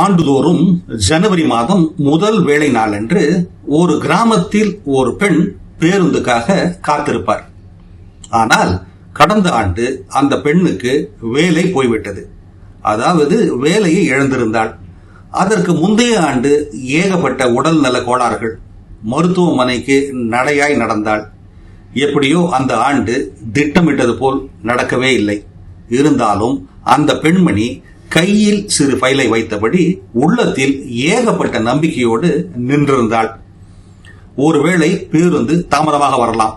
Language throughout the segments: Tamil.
ஆண்டுதோறும் ஜனவரி மாதம் முதல் வேலை நாளன்று ஒரு கிராமத்தில் ஒரு பெண் பேருந்துக்காக காத்திருப்பார். ஆனால் கடந்த ஆண்டு அந்த பெண்ணுக்கு வேலை போய்விட்டது. அதாவது வேலையை இழந்திருந்தாள். அதற்கு முந்தைய ஆண்டு ஏகப்பட்ட உடல் நல கோளாறுகள், மருத்துவமனைக்கு நடையாய் நடந்தாள். எப்படியோ அந்த ஆண்டு திட்டமிட்டது போல் நடக்கவே இல்லை. இருந்தாலும் அந்த பெண்மணி கையில் சிறு ஃபைலை வைத்தபடி உள்ளத்தில் ஏகப்பட்ட நம்பிக்கையோடு நின்றிருந்தாள். ஒருவேளை பேருந்து தாமதமாக வரலாம்,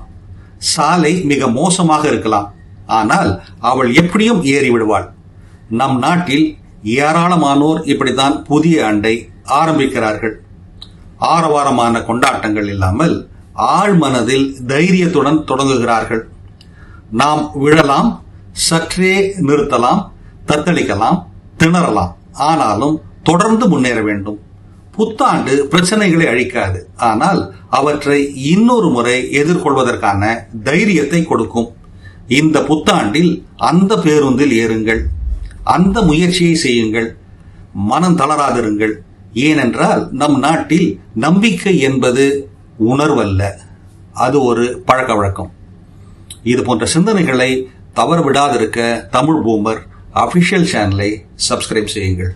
சாலை மிக மோசமாக இருக்கலாம், ஆனால் அவள் எப்படியும் ஏறி விடுவாள். நம் நாட்டில் ஏராளமானோர் இப்படித்தான் புதிய ஆண்டை ஆரம்பிக்கிறார்கள். ஆரவாரமான கொண்டாட்டங்கள் இல்லாமல் ஆழ்மனதில் தைரியத்துடன் தொடங்குகிறார்கள். நாம் விழலாம், சற்றே நிறுத்தலாம், தத்தளிக்கலாம், திணறலாம், ஆனாலும் தொடர்ந்து முன்னேற வேண்டும். புத்தாண்டு பிரச்சனைகளை அழிக்காது, ஆனால் அவற்றை இன்னொரு முறை எதிர்கொள்வதற்கான தைரியத்தை கொடுக்கும். இந்த புத்தாண்டில் அந்த பேருந்தில் ஏறுங்கள், அந்த முயற்சியை செய்யுங்கள், மனம் தளராதிருங்கள். ஏனென்றால் நம் நாட்டில் நம்பிக்கை என்பது உணர்வல்ல, அது ஒரு பழக்க வழக்கம். இது போன்ற சிந்தனைகளை தவற விடாதிருக்க தமிழ் பூமர் அபிஷியல் சேனலை சப்ஸ்கிரைப் செய்யுங்கள்.